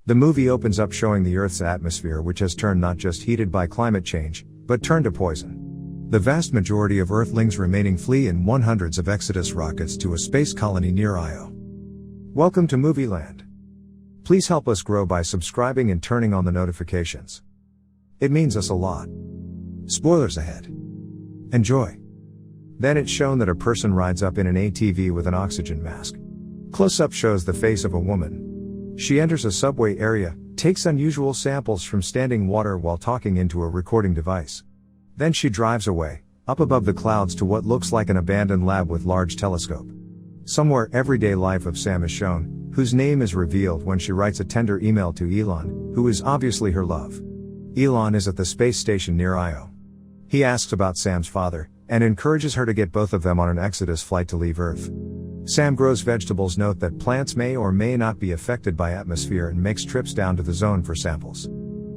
The movie opens up showing the Earth's atmosphere, which has turned not just heated by climate change, but turned to poison. The vast majority of Earthlings remaining flee in hundreds of Exodus rockets to a space colony near Io. Welcome to Movieland. Please help us grow by subscribing and turning on the notifications. It means us a lot. Spoilers ahead. Enjoy. Then it's shown that a person rides up in an ATV with an oxygen mask. Close-up shows the face of a woman. She enters a subway area, takes unusual samples from standing water while talking into a recording device. Then she drives away, up above the clouds to what looks like an abandoned lab with large telescope. Somewhere everyday life of Sam is shown, whose name is revealed when she writes a tender email to Elon, who is obviously her love. Elon is at the space station near Io. He asks about Sam's father, and encourages her to get both of them on an Exodus flight to leave Earth. Sam grows vegetables, note that plants may or may not be affected by atmosphere, and makes trips down to the zone for samples.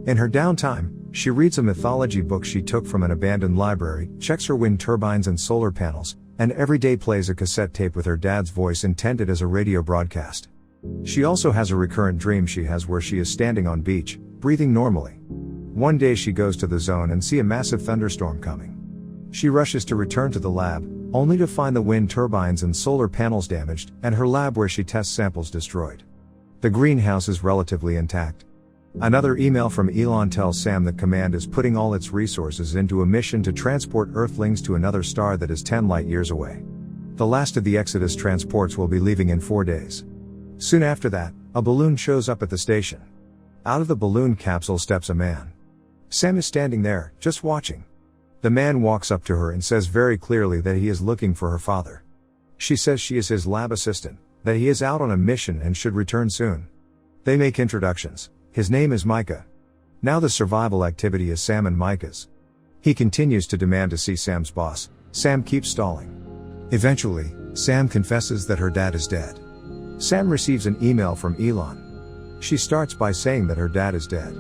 In her downtime, she reads a mythology book she took from an abandoned library, checks her wind turbines and solar panels, and every day plays a cassette tape with her dad's voice intended as a radio broadcast. She also has a recurrent dream she has where she is standing on beach, breathing normally. One day she goes to the zone and see a massive thunderstorm coming. She rushes to return to the lab, only to find the wind turbines and solar panels damaged, and her lab where she tests samples destroyed. The greenhouse is relatively intact. Another email from Elon tells Sam that Command is putting all its resources into a mission to transport Earthlings to another star that is 10 light years away. The last of the Exodus transports will be leaving in 4 days. Soon after that, a balloon shows up at the station. Out of the balloon capsule steps a man. Sam is standing there, just watching. The man walks up to her and says very clearly that he is looking for her father. She says she is his lab assistant, that he is out on a mission and should return soon. They make introductions. His name is Micah. Now the survival activity is Sam and Micah's. He continues to demand to see Sam's boss. Sam keeps stalling. Eventually, Sam confesses that her dad is dead. Sam receives an email from Elon. She starts by saying that her dad is dead.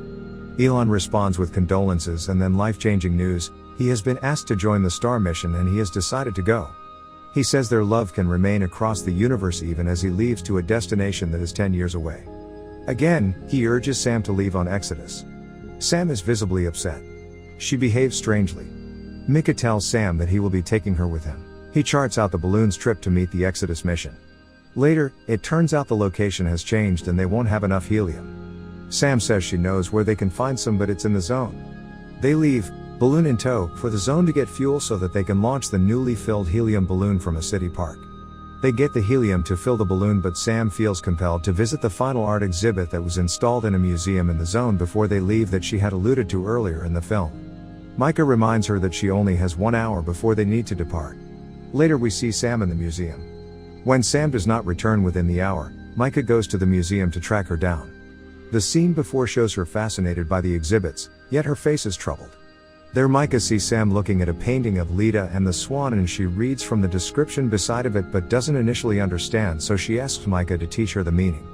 Elon responds with condolences and then life-changing news. He has been asked to join the star mission and he has decided to go. He says their love can remain across the universe even as he leaves to a destination that is 10 years away. Again, he urges Sam to leave on Exodus. Sam is visibly upset. She behaves strangely. Micah tells Sam that he will be taking her with him. He charts out the balloon's trip to meet the Exodus mission. Later, it turns out the location has changed and they won't have enough helium. Sam says she knows where they can find some, but it's in the zone. They leave, balloon in tow, for the zone to get fuel so that they can launch the newly filled helium balloon from a city park. They get the helium to fill the balloon, but Sam feels compelled to visit the final art exhibit that was installed in a museum in the zone before they leave that she had alluded to earlier in the film. Micah reminds her that she only has 1 hour before they need to depart. Later we see Sam in the museum. When Sam does not return within the hour, Micah goes to the museum to track her down. The scene before shows her fascinated by the exhibits, yet her face is troubled. There Micah sees Sam looking at a painting of Leda and the swan, and she reads from the description beside of it but doesn't initially understand, so she asks Micah to teach her the meaning.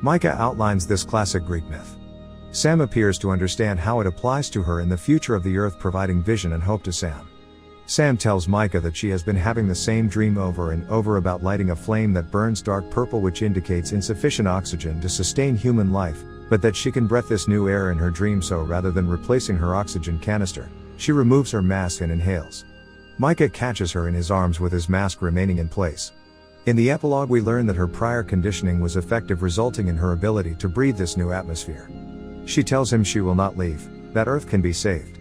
Micah outlines this classic Greek myth. Sam appears to understand how it applies to her in the future of the Earth, providing vision and hope to Sam. Sam tells Micah that she has been having the same dream over and over about lighting a flame that burns dark purple, which indicates insufficient oxygen to sustain human life, but that she can breathe this new air in her dream, so rather than replacing her oxygen canister, she removes her mask and inhales. Micah catches her in his arms with his mask remaining in place. In the epilogue we learn that her prior conditioning was effective, resulting in her ability to breathe this new atmosphere. She tells him she will not leave, that Earth can be saved.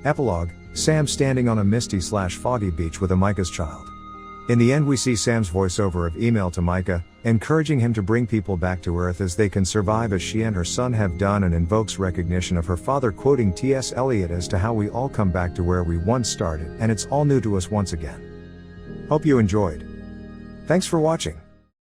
Epilogue, Sam standing on a misty/foggy beach with a Micah's child. In the end we see Sam's voiceover of email to Micah, encouraging him to bring people back to Earth as they can survive as she and her son have done, and invokes recognition of her father, quoting T.S. Eliot as to how we all come back to where we once started and it's all new to us once again. Hope you enjoyed. Thanks for watching.